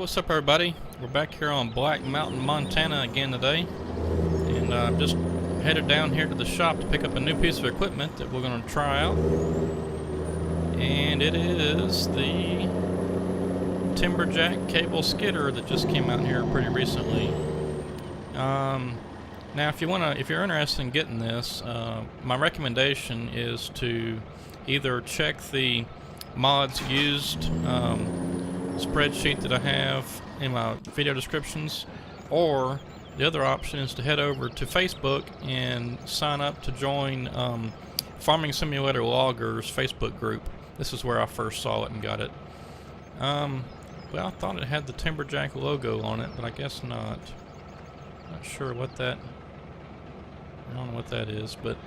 What's up everybody? We're back here on Black Mountain, Montana again today, and I'm just headed down here to the shop to pick up a new piece of equipment that we're going to try out, and it is the Timberjack cable skidder that just came out here pretty recently. Now if you're interested in getting this, my recommendation is to either check the mods used spreadsheet that I have in my video descriptions, or the other option is to head over to Facebook and sign up to join Farming Simulator Loggers Facebook group. This is where I first saw it and got it. Well, I thought it had the Timberjack logo on it, but I guess not. Not sure what that, I don't know what that is, but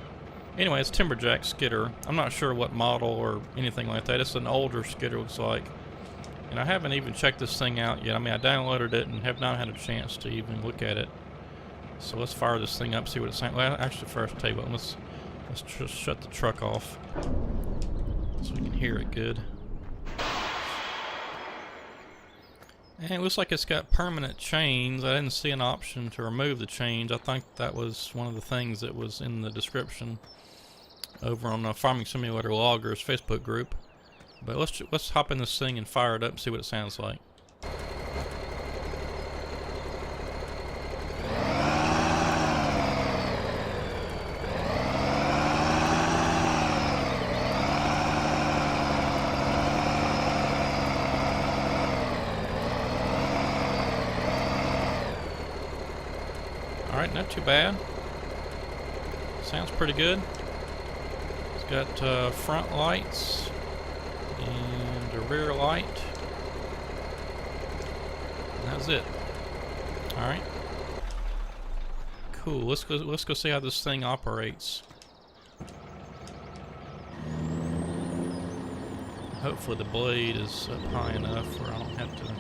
anyway, it's Timberjack skidder. I'm not sure what model or anything like that. It's an older skidder, looks like. And I haven't even checked this thing out yet. I mean, I downloaded it and have not had a chance to even look at it. So let's fire this thing up, see what it's saying. Well, actually, first, tell you what, let's just shut the truck off so we can hear it good. And it looks like it's got permanent chains. I didn't see an option to remove the chains. I think that was one of the things that was in the description over on the Farming Simulator Loggers Facebook group. But let's hop in this thing and fire it up and see what it sounds like. Alright, not too bad. Sounds pretty good. It's got front lights and a rear light. And that's it. Alright. Cool. Let's go see how this thing operates. Hopefully the blade is up high enough where I don't have to.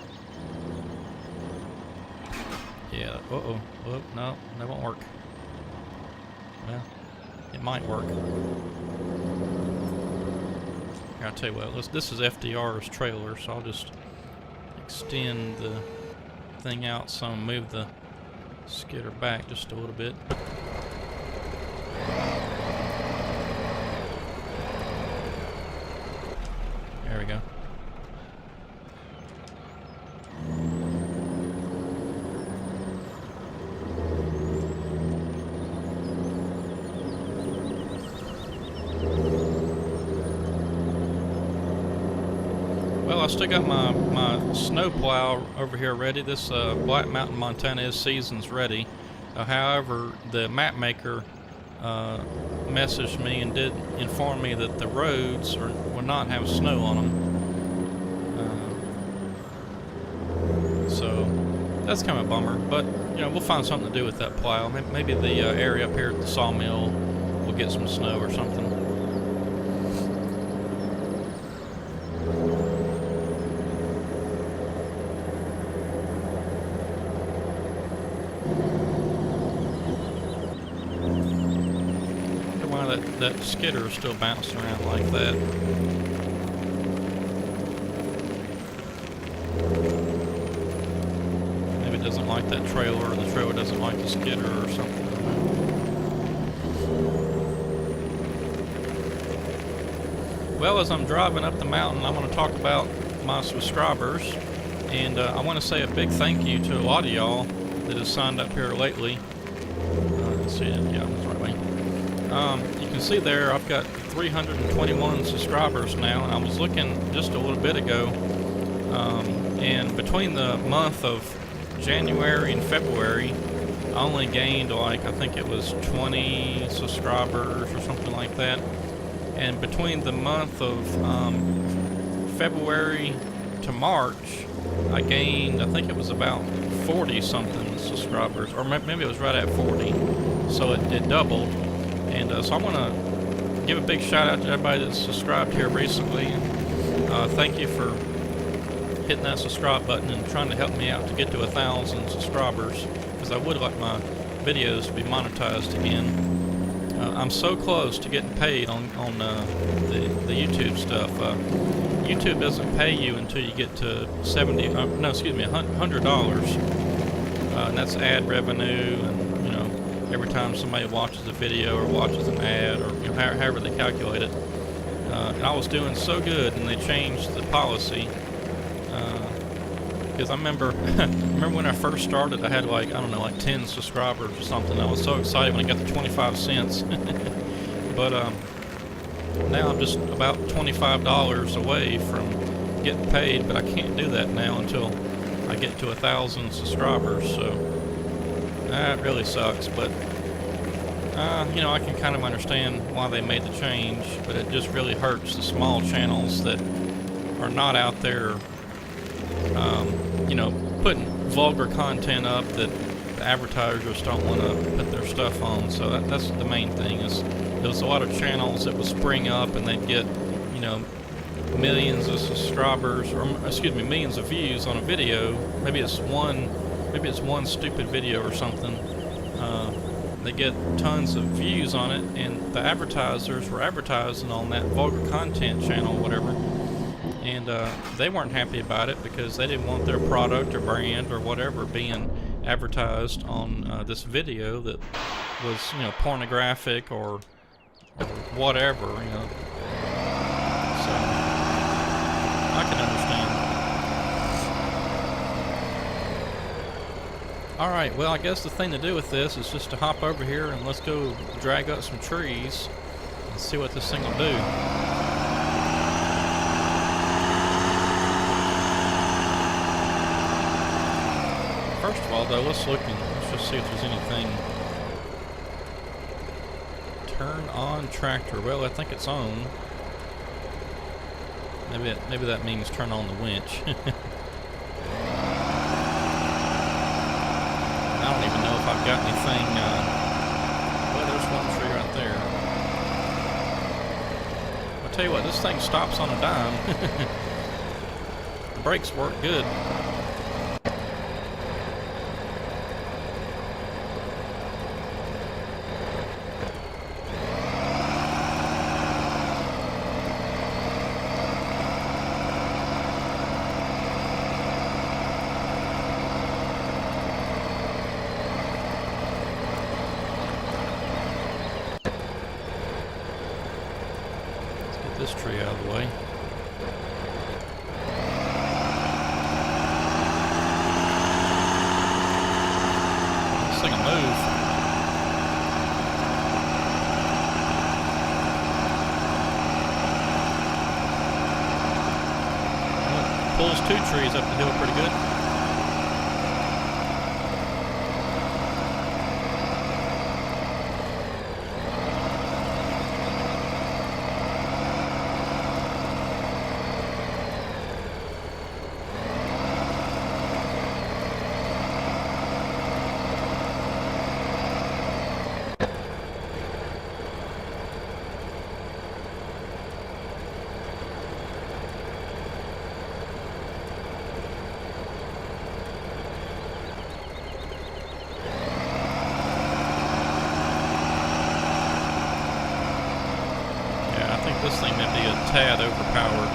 Yeah, uh-oh. Oh, no, that won't work. Well, it might work. Here, I'll tell you what, this is FDR's trailer, so I'll just extend the thing out some, move the skidder back just a little bit. There we go. Well, I still got my snow plow over here ready. This Black Mountain, Montana is seasons ready. However, the map maker messaged me and did inform me that the roads will not have snow on them. So that's kind of a bummer. But you know, we'll find something to do with that plow. Maybe the area up here at the sawmill will get some snow or something. That skidder is still bouncing around like that. Maybe it doesn't like that trailer, or the trailer doesn't like the skidder or something. Well, as I'm driving up the mountain, I want to talk about my subscribers, and I want to say a big thank you to a lot of y'all that have signed up here lately. Let's see, yeah, that's the right way. You can see there I've got 321 subscribers now, and I was looking just a little bit ago, and between the month of January and February I only gained like, I think it was 20 subscribers or something like that, and between the month of February to March I gained, I think it was about 40 something subscribers, or maybe it was right at 40, so it doubled. And so I want to give a big shout out to everybody that's subscribed here recently. Thank you for hitting that subscribe button and trying to help me out to get to 1,000 subscribers, because I would like my videos to be monetized again. I'm so close to getting paid on the YouTube stuff. YouTube doesn't pay you until you get to $100, and that's ad revenue, and every time somebody watches a video or watches an ad, or however they calculate it. And I was doing so good, and they changed the policy. Because I remember when I first started, I had like 10 subscribers or something. I was so excited when I got to 25 cents. But now I'm just about $25 away from getting paid, but I can't do that now until I get to 1,000 subscribers. So that really sucks. But I can kind of understand why they made the change, but it just really hurts the small channels that are not out there. Putting vulgar content up that the advertisers don't want to put their stuff on. So that's the main thing. Is there was a lot of channels that would spring up and they'd get, millions of subscribers, or millions of views on a video. Maybe it's one stupid video or something. They get tons of views on it, and the advertisers were advertising on that vulgar content channel, whatever. And they weren't happy about it because they didn't want their product or brand or whatever being advertised on this video that was, pornographic or whatever, So I can understand. All right, well, I guess the thing to do with this is just to hop over here and let's go drag up some trees and see what this thing will do. First of all, though, let's just see if there's anything. Turn on tractor. Well, I think it's on. Maybe that means turn on the winch. I don't even know if I've got anything. Well, there's one tree right there. I'll tell you what, this thing stops on a dime. The brakes work good. This tree out of the way. This thing will move. Well, it pulls 2 trees up the hill pretty good. This thing may be a tad overpowered.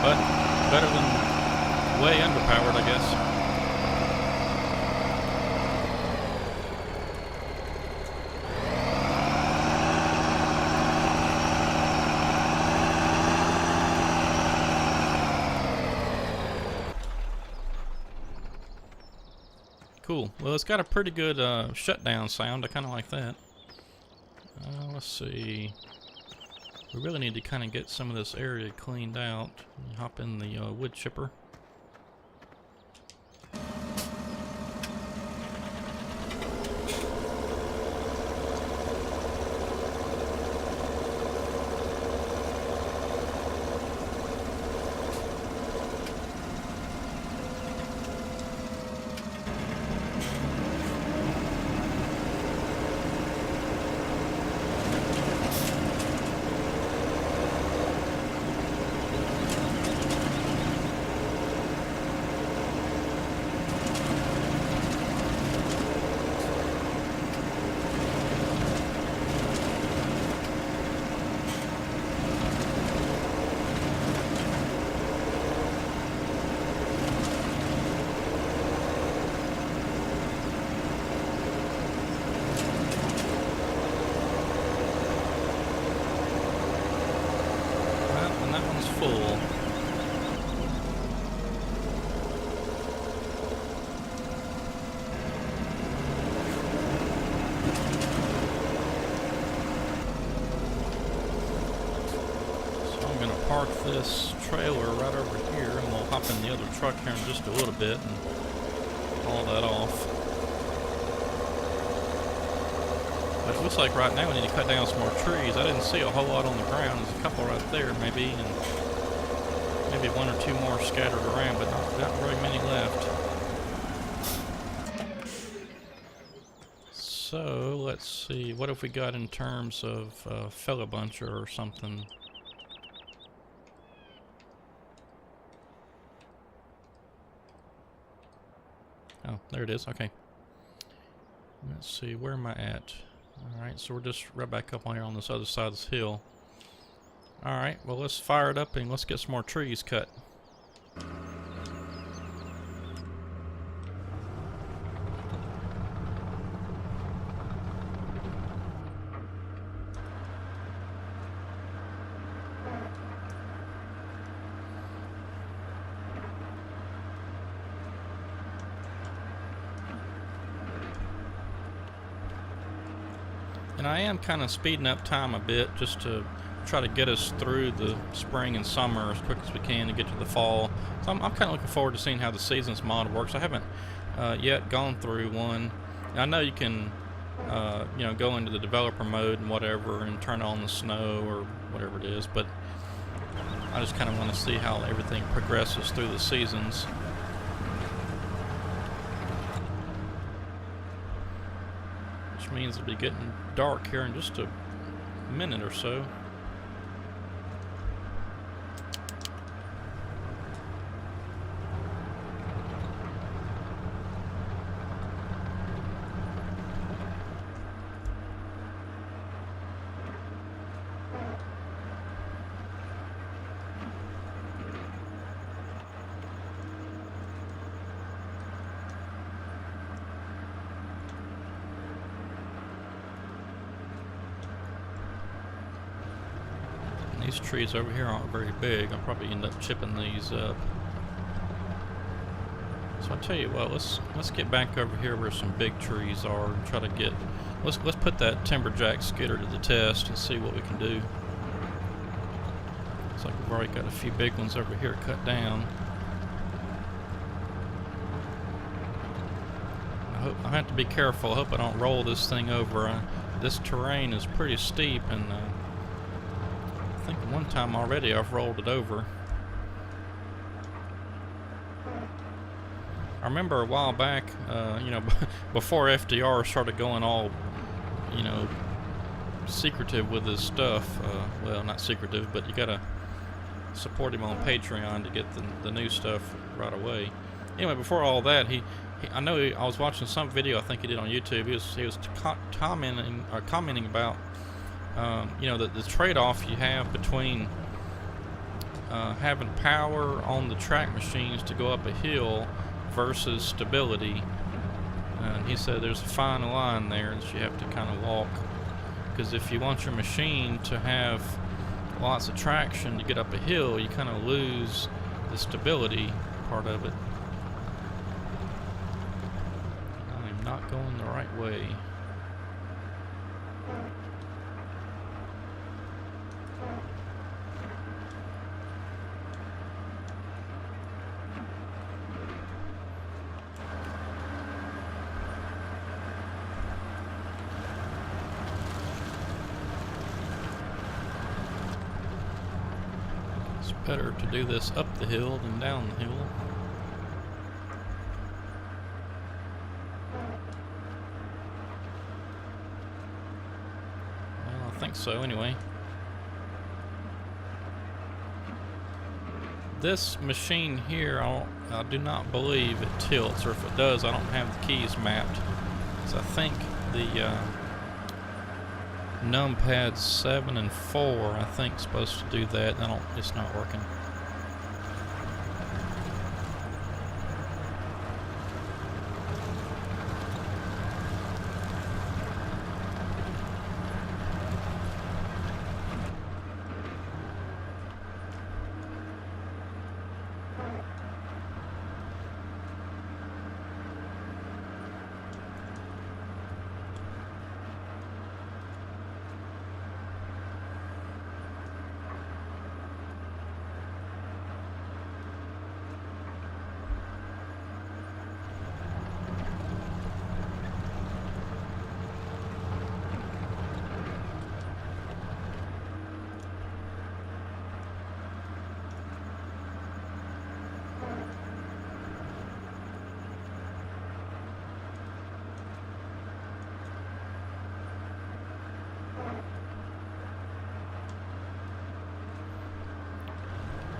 But better than way underpowered, I guess. Cool. Well, it's got a pretty good shutdown sound. I kind of like that. Let's see. We really need to kind of get some of this area cleaned out. Hop in the wood chipper. park this trailer right over here, and we'll hop in the other truck here in just a little bit and haul that off. But it looks like right now we need to cut down some more trees. I didn't see a whole lot on the ground. There's a couple right there maybe, and maybe one or two more scattered around, but not very many left. So let's see, what have we got in terms of fella buncher or something? Oh, there it is. Okay. Let's see, where am I at? Alright, so we're just right back up on here on this other side of this hill. Alright, well, let's fire it up and let's get some more trees cut. And I am kind of speeding up time a bit just to try to get us through the spring and summer as quick as we can to get to the fall. So I'm kind of looking forward to seeing how the seasons mod works. I haven't yet gone through one. I know you can you know, go into the developer mode and whatever and turn on the snow or whatever it is, but I just kind of want to see how everything progresses through the seasons. Which means it'll be getting dark here in just a minute or so. These trees over here aren't very big. I'll probably end up chipping these up. So I'll tell you what, let's get back over here where some big trees are and try to get, let's put that Timberjack skidder to the test and see what we can do. Looks like we've already got a few big ones over here cut down. I have to be careful. I hope I don't roll this thing over. This terrain is pretty steep, and I think one time already I've rolled it over. I remember a while back, you know, before FDR started going all, you know, secretive with his stuff. Well, not secretive, but you gotta support him on Patreon to get the new stuff right away. Anyway, before all that, I know I was watching some video I think he did on YouTube. He was commenting about you know, the trade-off you have between having power on the track machines to go up a hill versus stability. And he said there's a fine line there that you have to kind of walk, because if you want your machine to have lots of traction to get up a hill, you kind of lose the stability part of it. I'm not going the right way. Better to do this up the hill than down the hill. Well, I think so anyway. This machine here, I do not believe it tilts, or if it does, I don't have the keys mapped. So I think the numpads 7 and 4, I think, supposed to do that. It's not working.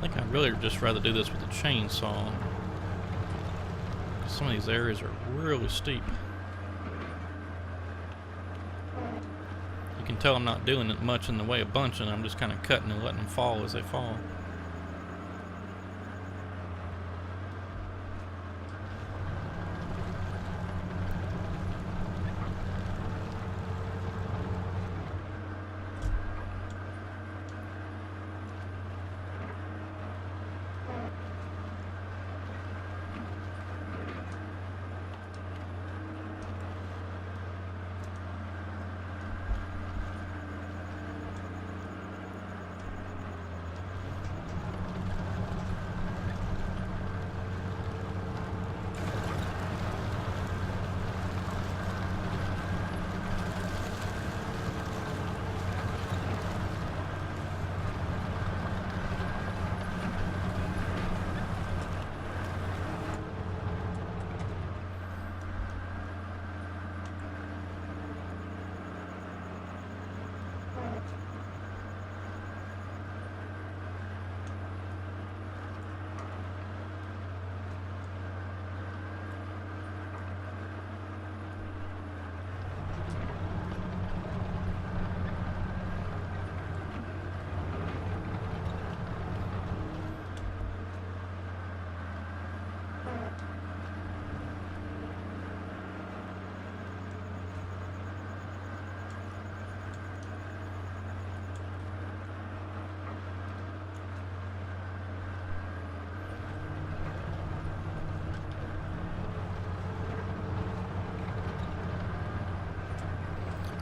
think I'd really just rather do this with a chainsaw. Some of these areas are really steep. You can tell I'm not doing it much in the way of bunching. I'm just kind of cutting and letting them fall as they fall.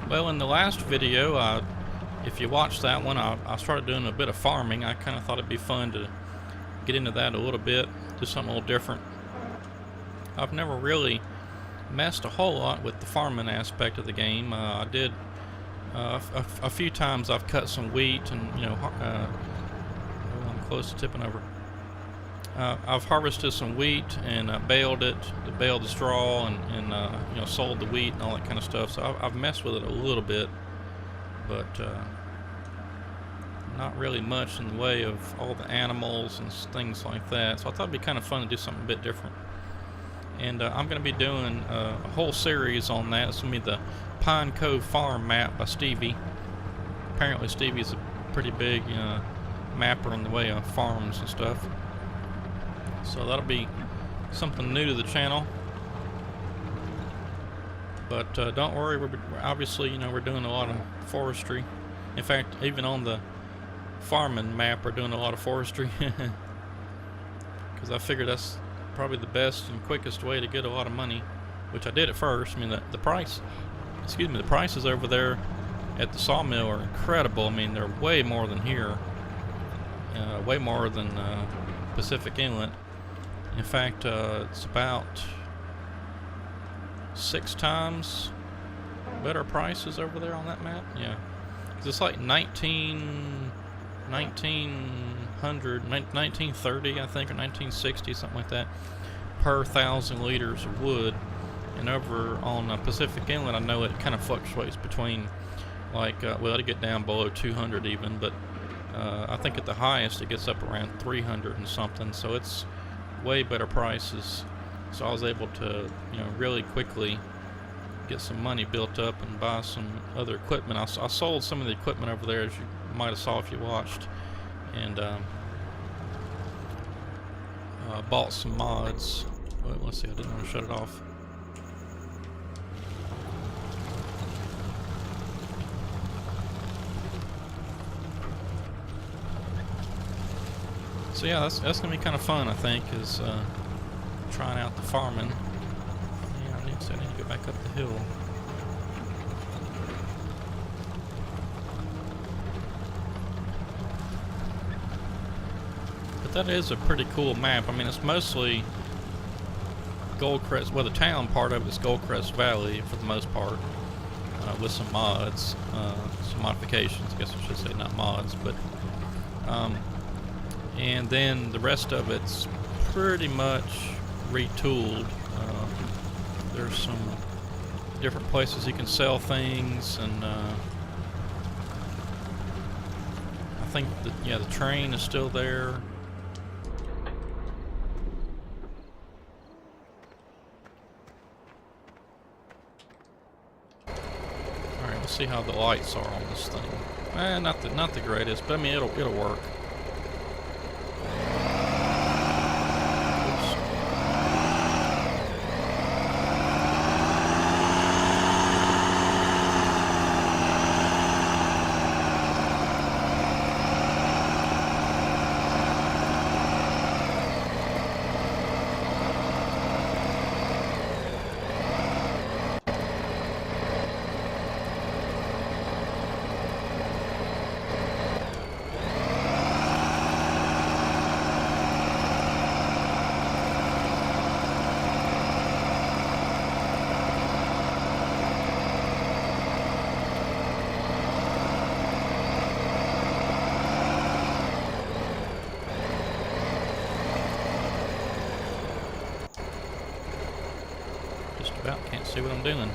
Well, in the last video, if you watched that one, I started doing a bit of farming. I kind of thought it'd be fun to get into that a little bit, do something a little different. I've never really messed a whole lot with the farming aspect of the game. I did a few times. I've cut some wheat, and I'm close to tipping over. I've harvested some wheat and baled it, baled the straw, and sold the wheat and all that kind of stuff. So I've messed with it a little bit, but not really much in the way of all the animals and things like that. So I thought it'd be kind of fun to do something a bit different. And I'm going to be doing a whole series on that. It's going to be the Pine Cove Farm map by Stevie. Apparently Stevie's a pretty big mapper in the way of farms and stuff. So that'll be something new to the channel. But don't worry, we're obviously, we're doing a lot of forestry. In fact, even on the farming map, we're doing a lot of forestry. Because I figured that's probably the best and quickest way to get a lot of money, which I did at first. I mean, the prices over there at the sawmill are incredible. I mean, they're way more than here, way more than Pacific Inlet. In fact, it's about 6 times better prices over there on that map. Yeah, 'cause it's like 1930, I think, or 1960, something like that, per 1,000 liters of wood. And over on Pacific Inlet, I know it kind of fluctuates between, like, well, it'll get down below 200 even, but I think at the highest it gets up around 300 and something. So it's way better prices. So I was able to, really quickly get some money built up and buy some other equipment. I sold some of the equipment over there, as you might have saw if you watched, and bought some mods. Well, let's see, I didn't want to shut it off. So yeah, that's gonna be kind of fun, I think, is trying out the farming. Yeah, I need to go back up the hill. But that is a pretty cool map. I mean, it's mostly Goldcrest. Well, the town part of it is Goldcrest Valley for the most part, with some mods, some modifications. I guess I should say, not mods, but. And then the rest of it's pretty much retooled. There's some different places you can sell things, and I think that, yeah, the train is still there. see how the lights are on this thing. Not the greatest, but I mean it'll work. Can't see what I'm doing.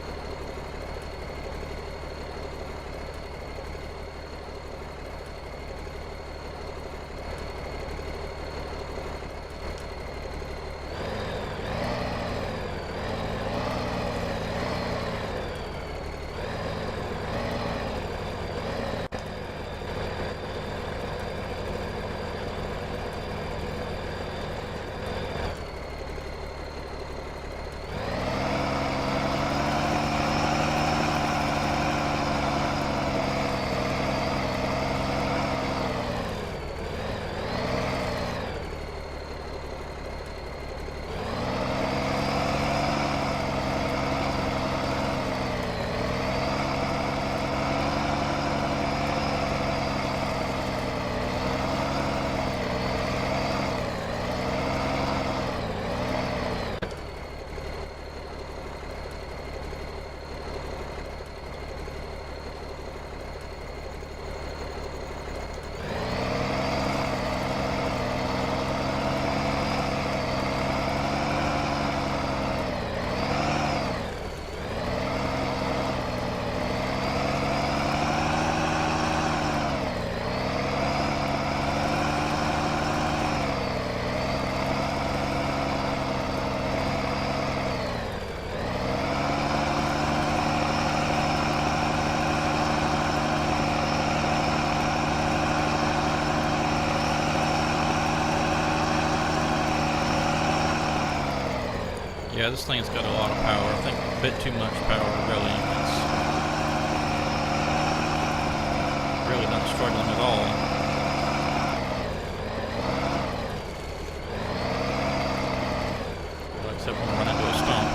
Yeah, this thing's got a lot of power. I think a bit too much power, really. It's really not struggling at all. Except when I run into a stump.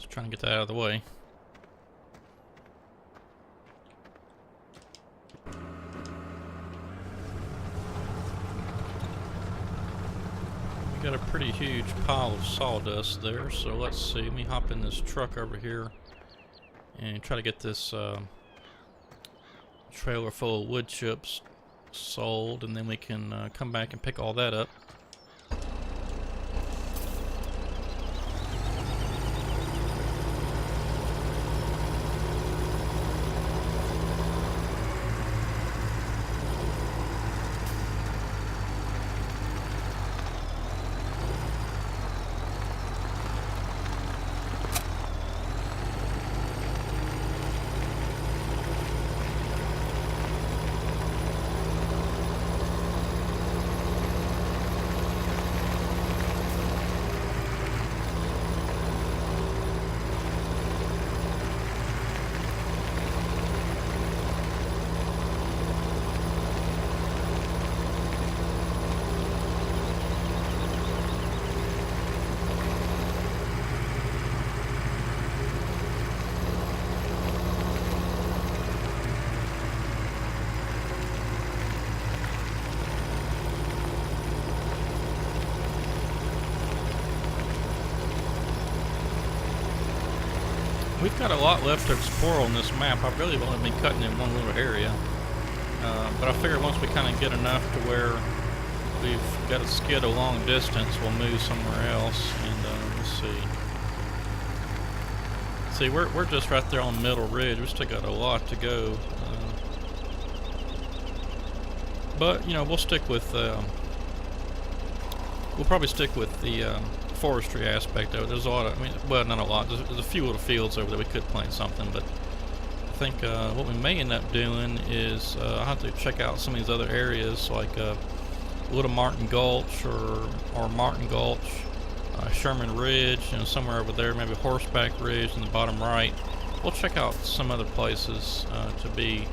trying to get that out of the way. We got a pretty huge pile of sawdust there, so let's see. Let me hop in this truck over here and try to get this trailer full of wood chips sold, and then we can come back and pick all that up. We've got a lot left to explore on this map. I've really only been cutting in one little area. But I figure once we kind of get enough to where we've got to skid a long distance, we'll move somewhere else. And let's see. See, we're just right there on Middle Ridge. We still got a lot to go. But, you know, we'll stick with... we'll probably stick with the... forestry aspect of it. There's a lot of, I mean, well, not a lot. There's a few little fields over there we could plant something, but I think what we may end up doing is I'll have to check out some of these other areas, like Little Martin Gulch or Martin Gulch, Sherman Ridge, you know, somewhere over there, maybe Horseback Ridge in the bottom right. We'll check out some other places to be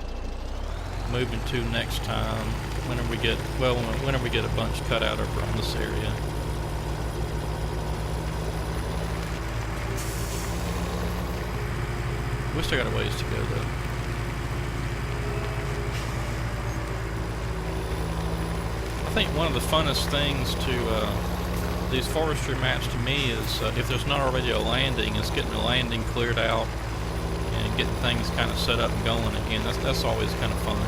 moving to next time whenever we get, well, whenever we get a bunch cut out over on this area. We still got a ways to go though. I think one of the funnest things to these forestry maps to me is if there's not already a landing, is getting the landing cleared out and getting things kind of set up and going again. That's always kind of fun.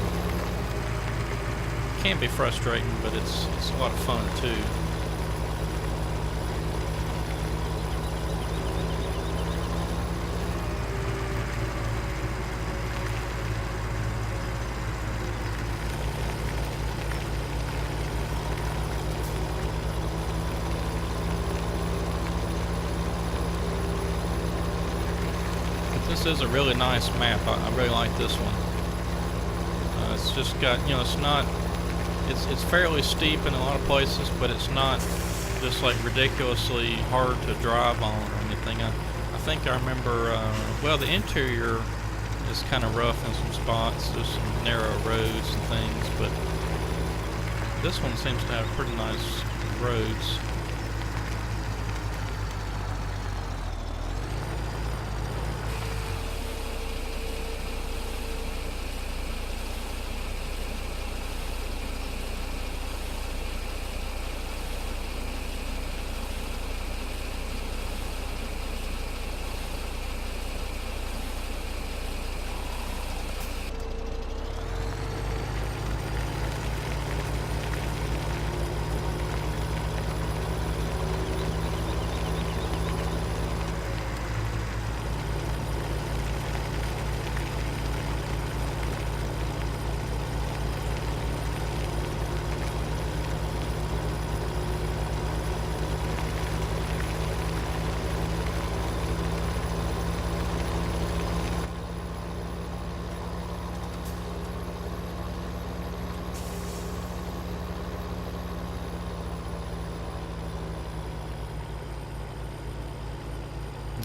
It can be frustrating, but it's a lot of fun too. This is a really nice map. I really like this one. It's just got, you know, it's not, it's fairly steep in a lot of places, but it's not just like ridiculously hard to drive on or anything. I think I remember, well, the interior is kind of rough in some spots. There's some narrow roads and things, but this one seems to have pretty nice roads.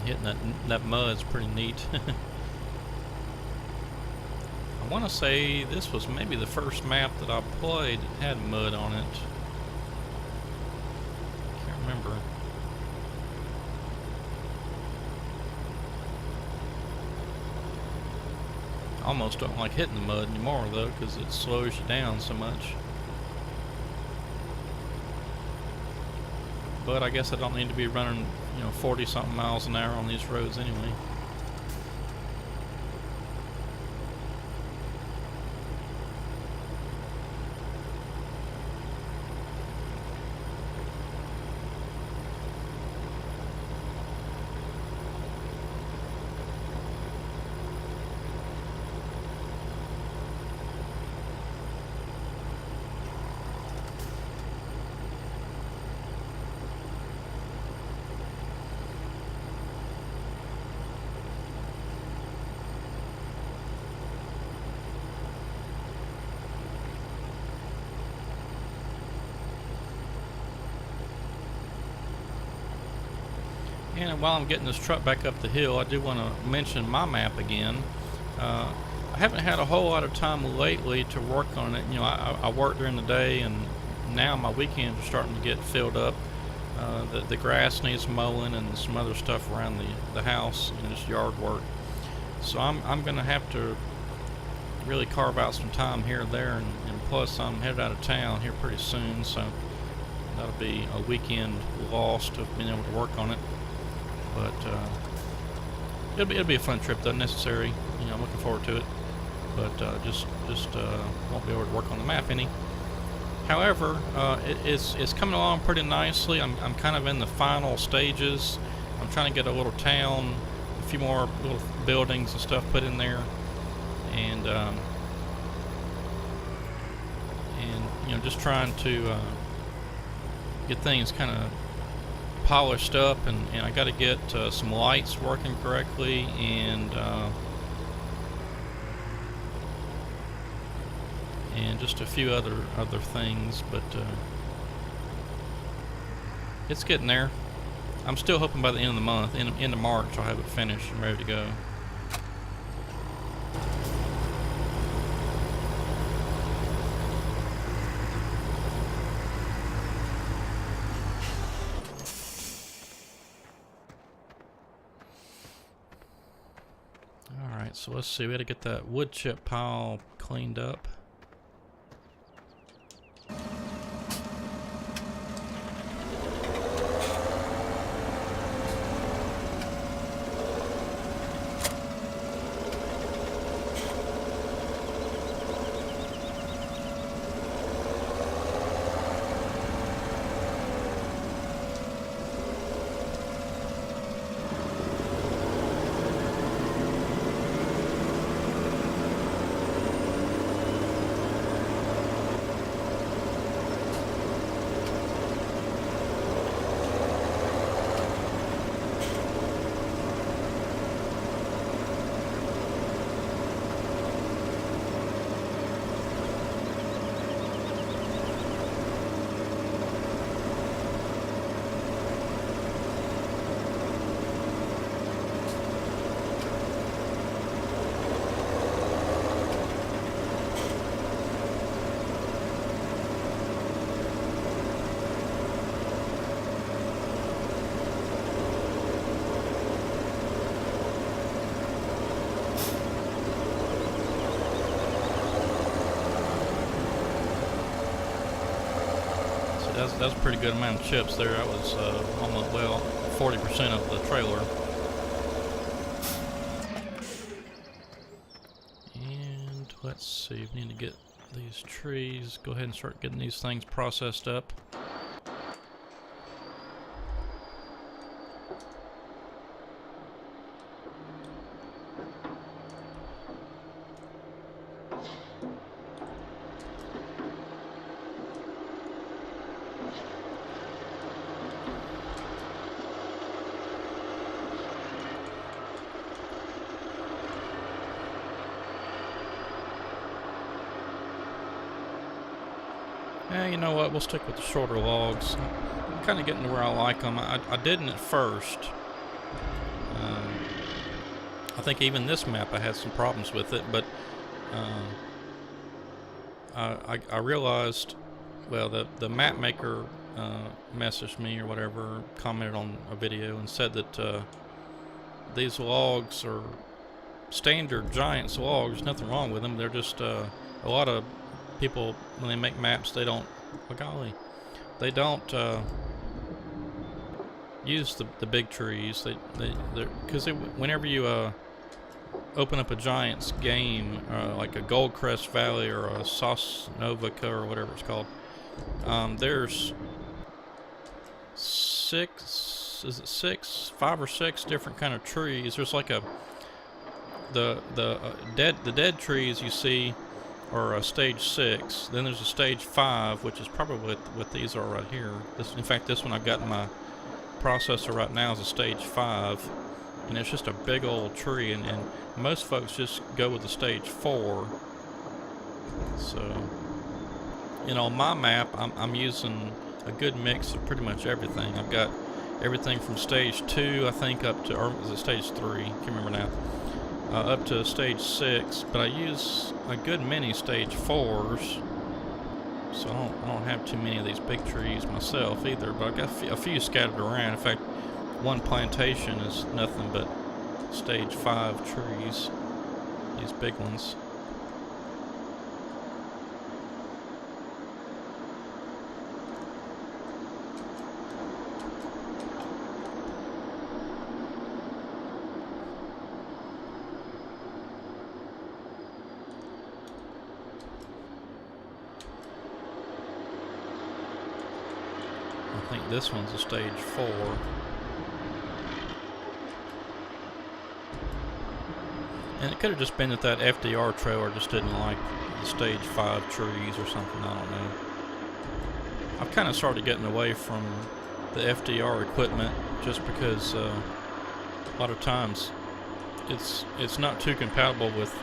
Hitting that mud's pretty neat. I want to say this was maybe the first map that I played that had mud on it. Can't remember. almost don't like hitting the mud anymore though, because it slows you down so much. But I guess I don't need to be running, 40 something miles an hour on these roads anyway. And while I'm getting this truck back up the hill, I do want to mention my map again. I haven't had a whole lot of time lately to work on it. I work during the day, and now my weekends are starting to get filled up. The grass needs mowing and some other stuff around the house and just yard work. So I'm going to have to really carve out some time here and there, and plus I'm headed out of town here pretty soon, so that'll be a weekend lost of being able to work on it. But it'll be a fun trip though, necessary. I'm looking forward to it. But just won't be able to work on the map any. However, it's coming along pretty nicely. I'm kind of in the final stages. I'm trying to get a little town, a few more little buildings and stuff put in there, and just trying to get things kind of polished up, and I got to get some lights working correctly, and just a few other things, but it's getting there. I'm still hoping by the end of the month, end of March, I'll have it finished and ready to go. Alright, so let's see, we gotta get that wood chip pile cleaned up. That's a pretty good amount of chips there. That was almost, 40% of the trailer. And let's see, we need to get these trees, go ahead and start getting these things processed up. You know what, we'll stick with the shorter logs. I'm kind of getting to where I like them. I didn't at first. I think even this map I had some problems with it, but I realized, well, the map maker messaged me or whatever, commented on a video and said that these logs are standard giant logs. There's nothing wrong with them. They're just a lot of people, when they make maps, they don't, oh golly, they don't use the big trees. Because whenever you open up a Giants game, like a Goldcrest Valley or a Sosnovica or whatever it's called, there's five or six different kind of trees. There's like the dead trees you see are stage 6. Then there's a stage 5, which is probably what these are right here. In fact, this one I've got in my processor right now is a stage 5, and it's just a big old tree, and most folks just go with the stage 4. So, on my map, I'm using a good mix of pretty much everything. I've got everything from stage 2, I think, up to, or is it stage 3? Can't remember now. Up to stage 6, but I use a good many stage 4s, so I don't have too many of these big trees myself either, but I've got a few scattered around. In fact, one plantation is nothing but stage 5 trees, these big ones. I think this one's a stage 4. And it could have just been that FDR trailer just didn't like the stage 5 trees or something, I don't know. I've kind of started getting away from the FDR equipment just because a lot of times it's not too compatible with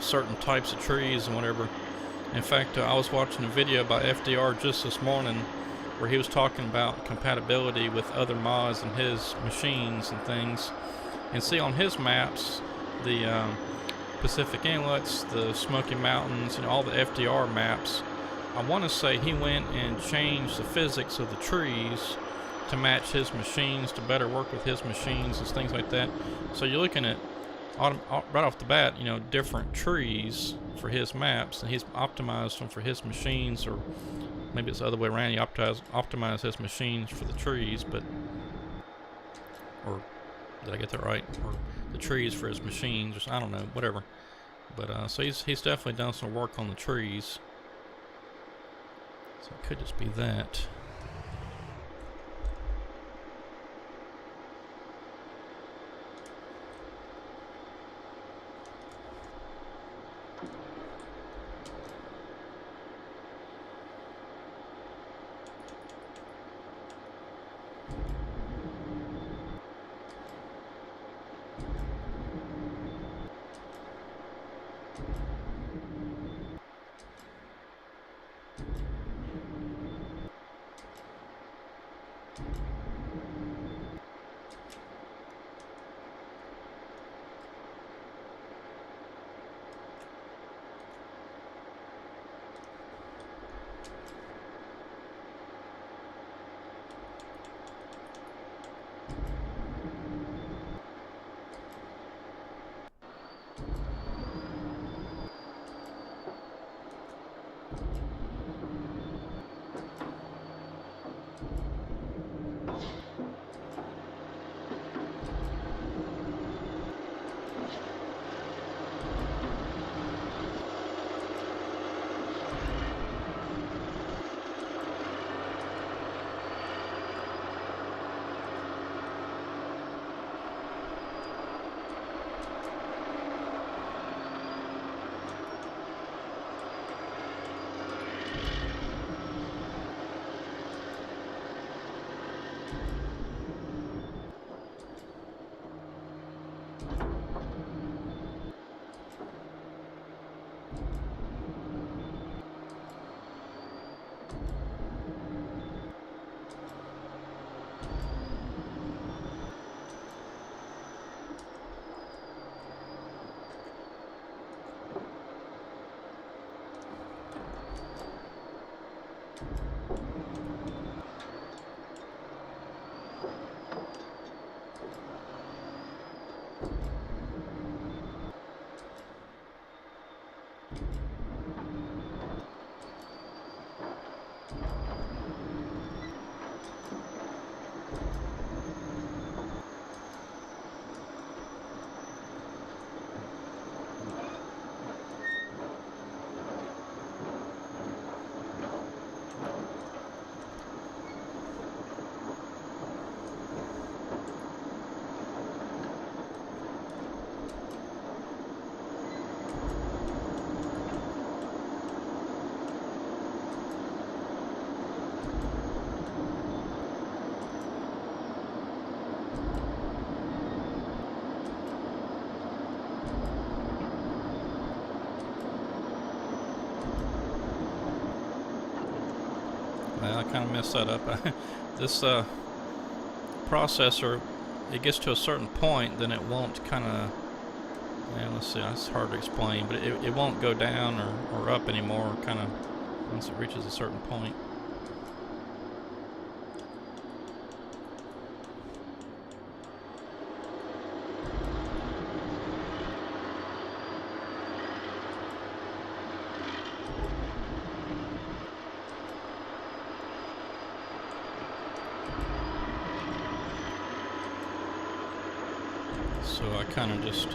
certain types of trees and whatever. In fact, I was watching a video by FDR just this morning where he was talking about compatibility with other mods and his machines and things. And see, on his maps, the Pacific Inlets, the Smoky Mountains, all the FDR maps, I want to say he went and changed the physics of the trees to match his machines, to better work with his machines and things like that. So you're looking at, right off the bat, different trees for his maps, and he's optimized them for his machines, or maybe it's the other way around. He optimized his machines for the trees, or did I get that right? Or the trees for his machines, or I don't know, whatever. But so he's definitely done some work on the trees. So it could just be that. I kind of messed that up. This processor, it gets to a certain point, then it won't kind of, yeah, let's see, it's hard to explain, but it won't go down or up anymore, kind of, once it reaches a certain point. So I kind of just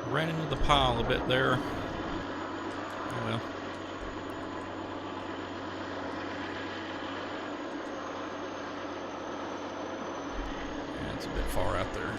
ran into the pile a bit there. Oh well. Yeah, it's a bit far out there.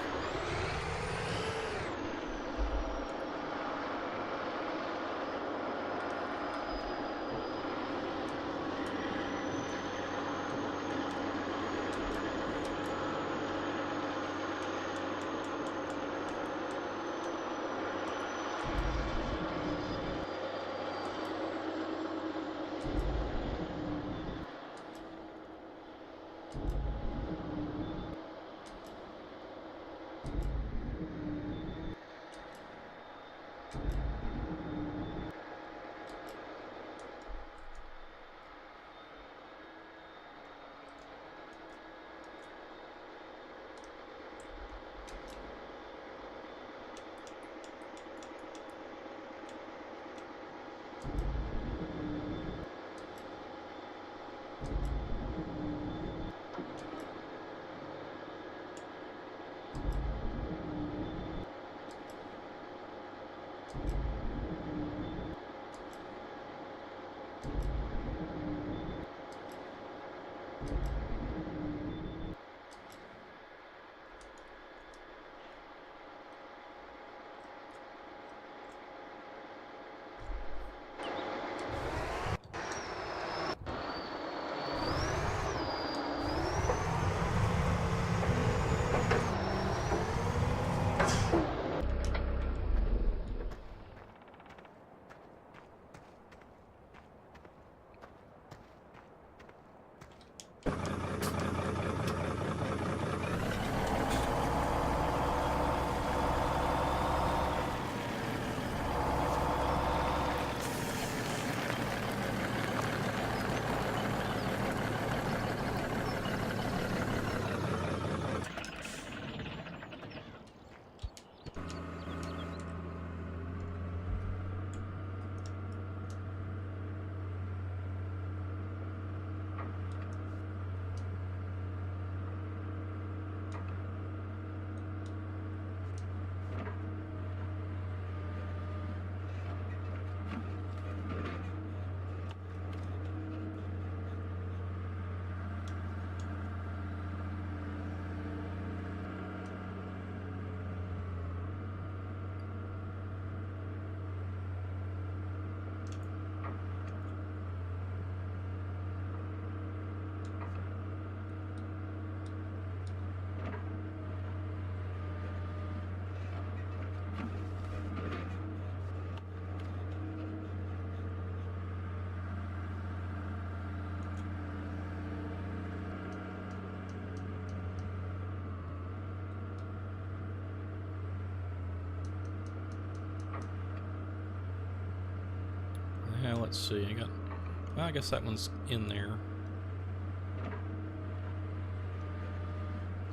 Yeah, let's see. Well, I guess that one's in there.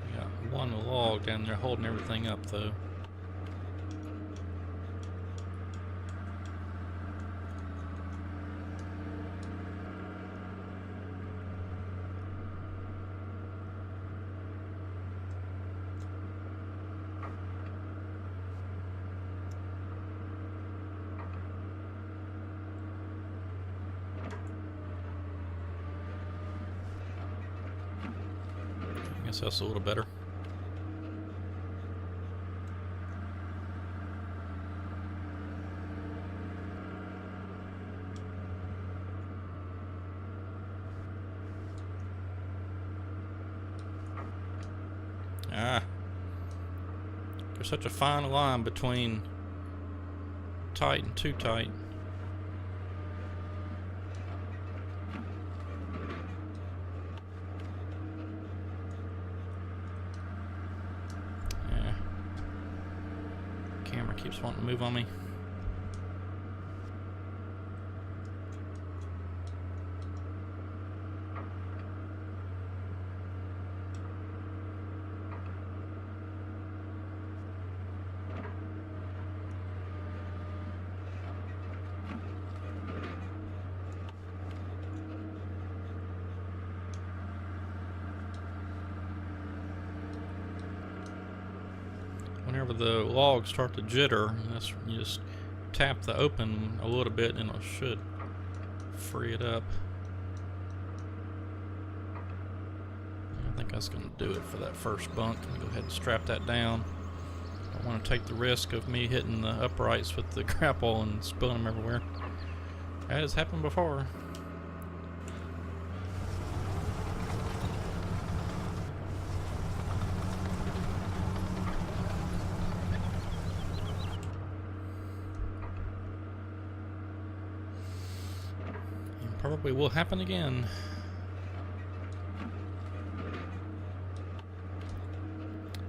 I got one log down there holding everything up, though. I guess that's a little better. There's such a fine line between tight and too tight. Keeps wanting to move on me. Whenever the logs start to jitter, you just tap the open a little bit and it should free it up. I think that's going to do it for that first bunk. I'm going to go ahead and strap that down. Don't want to take the risk of me hitting the uprights with the grapple and spilling them everywhere. That has happened before. Probably will happen again.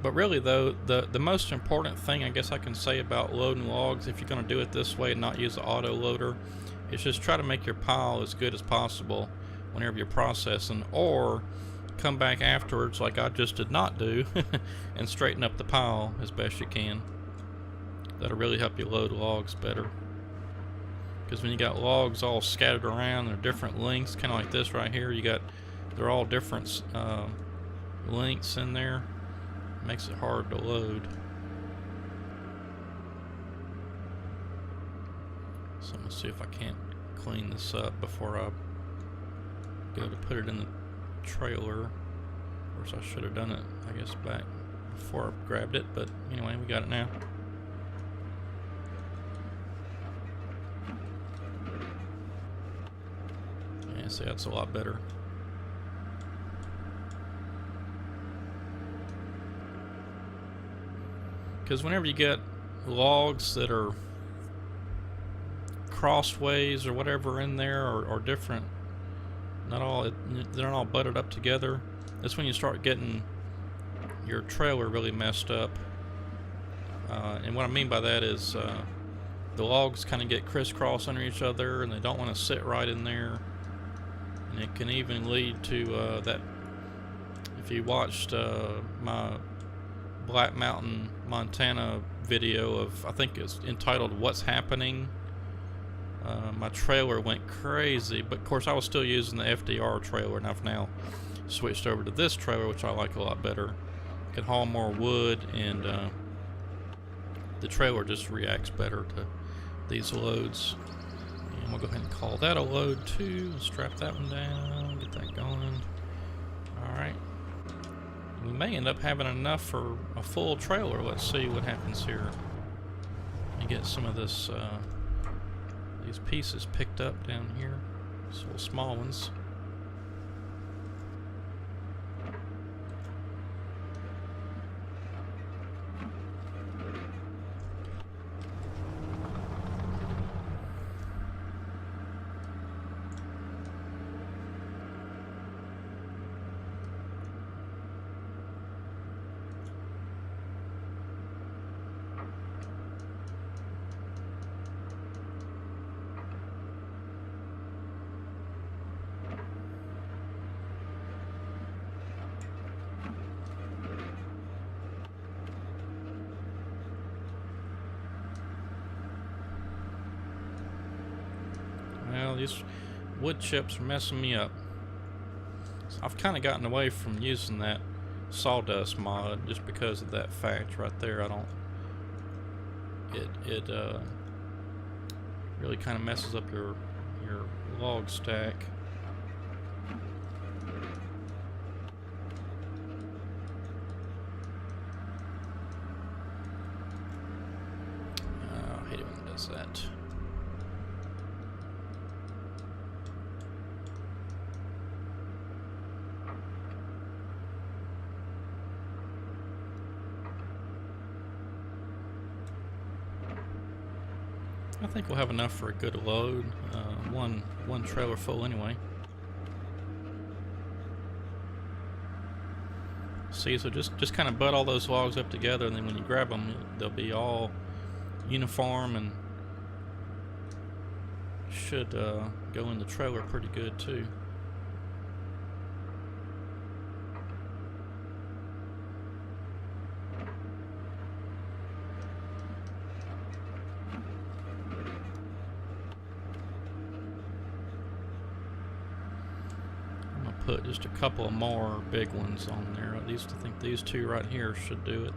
But really though, the most important thing I guess I can say about loading logs, if you're going to do it this way and not use the auto loader, is just try to make your pile as good as possible whenever you're processing, or come back afterwards like I just did not do and straighten up the pile as best you can. That'll really help you load logs better. Because when you got logs all scattered around, they're different lengths, kind of like this right here. They're all different lengths in there. It makes it hard to load. So I'm gonna see if I can't clean this up before I go to put it in the trailer. Of course, I should have done it, I guess, back before I grabbed it. But anyway, we got it now. See, that's a lot better. Because whenever you get logs that are crossways or whatever in there, or different, they're not all butted up together, that's when you start getting your trailer really messed up. And what I mean by that is the logs kind of get crisscross under each other and they don't want to sit right in there. And it can even lead to that. If you watched my Black Mountain, Montana video of, I think it's entitled "What's Happening," my trailer went crazy. But of course, I was still using the FDR trailer, and I've now switched over to this trailer, which I like a lot better. It can haul more wood, and the trailer just reacts better to these loads. And we'll go ahead and call that a load too. Strap that one down, get that going. Alright. We may end up having enough for a full trailer. Let's see what happens here. Let me get some of this, these pieces picked up down here. These little small ones. Well, these wood chips are messing me up. So I've kind of gotten away from using that sawdust mod just because of that fact right there. It really kind of messes up your log stack. I hate it when it does that. I think we'll have enough for a good load. One trailer full anyway. See, so just kind of butt all those logs up together, and then when you grab them, they'll be all uniform and should go in the trailer pretty good too. Put just a couple of more big ones on there. At least I think these two right here should do it.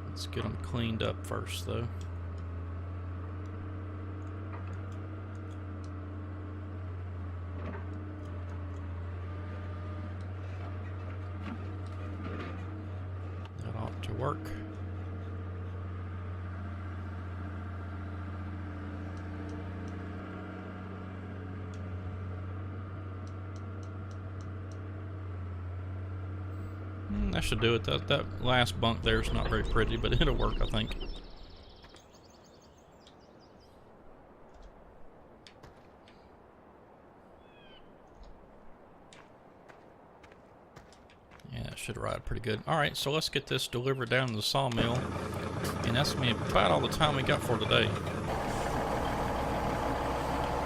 Let's get them cleaned up first though. That ought to work. That should do it. That last bunk there is not very pretty, but it'll work, I think. Yeah, it should ride pretty good. Alright, so let's get this delivered down to the sawmill. And that's going to be about all the time we got for today.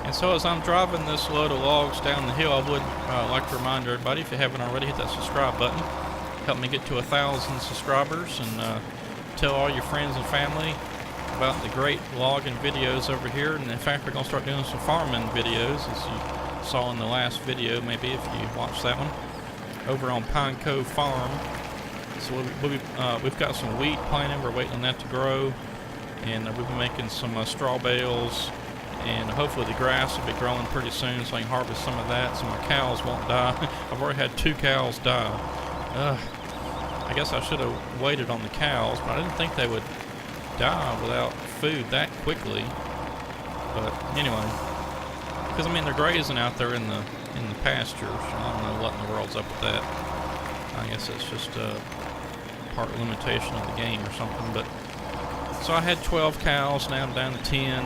And so as I'm driving this load of logs down the hill, I would like to remind everybody, if you haven't already, hit that subscribe button. Help me get to 1,000 subscribers, and tell all your friends and family about the great logging videos over here. And in fact, we're going to start doing some farming videos, as you saw in the last video, maybe if you watched that one, over on Pine Cove Farm. So we've got some wheat planted. We're waiting on that to grow, and we've been making some straw bales, and hopefully the grass will be growing pretty soon, so I can harvest some of that so my cows won't die. I've already had 2 cows die. I guess I should have waited on the cows, but I didn't think they would die without food that quickly. But anyway, because I mean they're grazing out there in the pastures. I don't know what in the world's up with that. I guess it's just part limitation of the game or something. But so I had 12 cows, now I'm down to 10,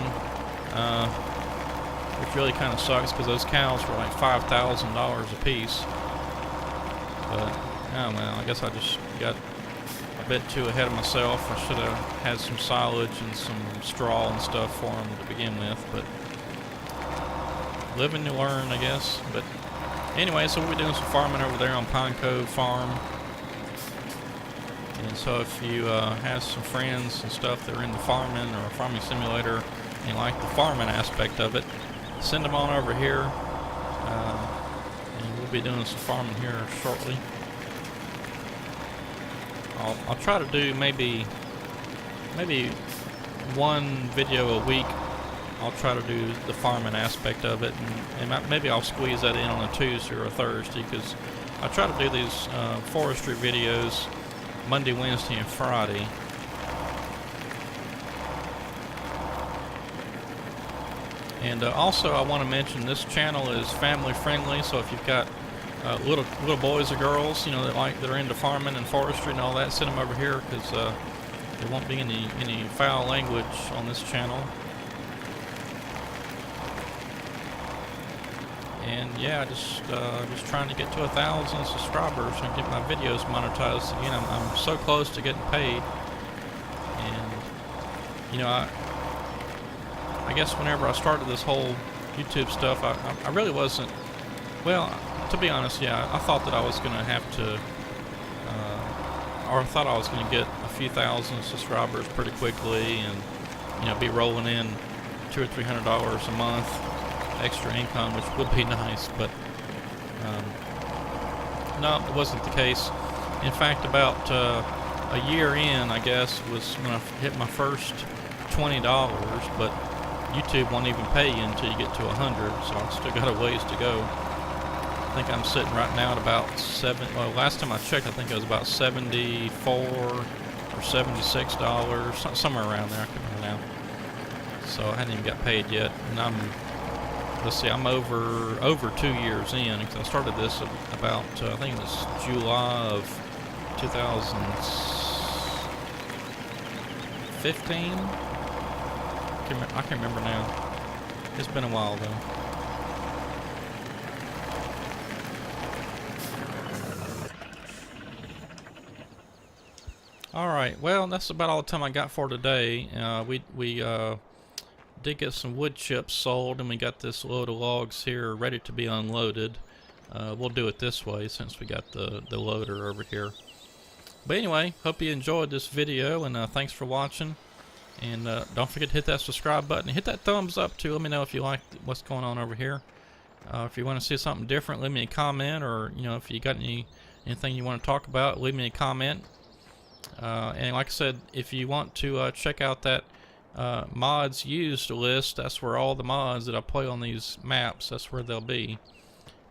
which really kind of sucks because those cows were like $5,000 a piece. But oh well, I guess I just got a bit too ahead of myself. I should have had some silage and some straw and stuff for them to begin with, but live and you learn, I guess. But anyway, so we'll be doing some farming over there on Pine Cove Farm. And so if you have some friends and stuff that are into farming or a farming simulator and you like the farming aspect of it, send them on over here. And we'll be doing some farming here shortly. I'll try to do maybe one video a week. I'll try to do the farming aspect of it, and maybe I'll squeeze that in on a Tuesday or a Thursday, because I try to do these forestry videos Monday, Wednesday, and Friday. And also I want to mention this channel is family friendly, so if you've got little boys or girls, you know, that are into farming and forestry and all that, send them over here, because there won't be any foul language on this channel. And yeah, just trying to get to 1,000 subscribers and get my videos monetized again. I'm so close to getting paid, and you know, I guess whenever I started this whole YouTube stuff, I really wasn't, well, to be honest, yeah, I thought that I was going to have to, or I thought I was going to get a few thousand subscribers pretty quickly, and you know, be rolling in $200 or $300 a month extra income, which would be nice. But no, it wasn't the case. In fact, about a year in, I guess, was when I hit my first $20, but YouTube won't even pay you until you get to 100, so I've still got a ways to go. I think I'm sitting right now at about well, last time I checked, I think it was about $74 or $76, somewhere around there. I can't remember now. So I hadn't even got paid yet, and let's see, I'm over 2 years in, because I started this about I think it was July of 2015. I can't remember now. It's been a while though. Alright, well, that's about all the time I got for today. We did get some wood chips sold, and we got this load of logs here ready to be unloaded. We'll do it this way since we got the loader over here. But anyway, hope you enjoyed this video, and thanks for watching. And don't forget to hit that subscribe button. Hit that thumbs up too. Let me know if you like what's going on over here. If you want to see something different, leave me a comment, or if you got anything you want to talk about, leave me a comment. And like I said, if you want to check out that mods used list, that's where all the mods that I play on these maps, that's where they'll be.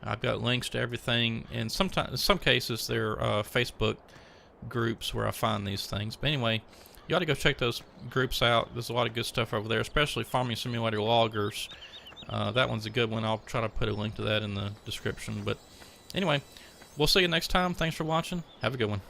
I've got links to everything, and sometimes, in some cases, they're Facebook groups where I find these things. But anyway, you ought to go check those groups out. There's a lot of good stuff over there, especially Farming Simulator Loggers. That one's a good one. I'll try to put a link to that in the description. But anyway, we'll see you next time. Thanks for watching. Have a good one.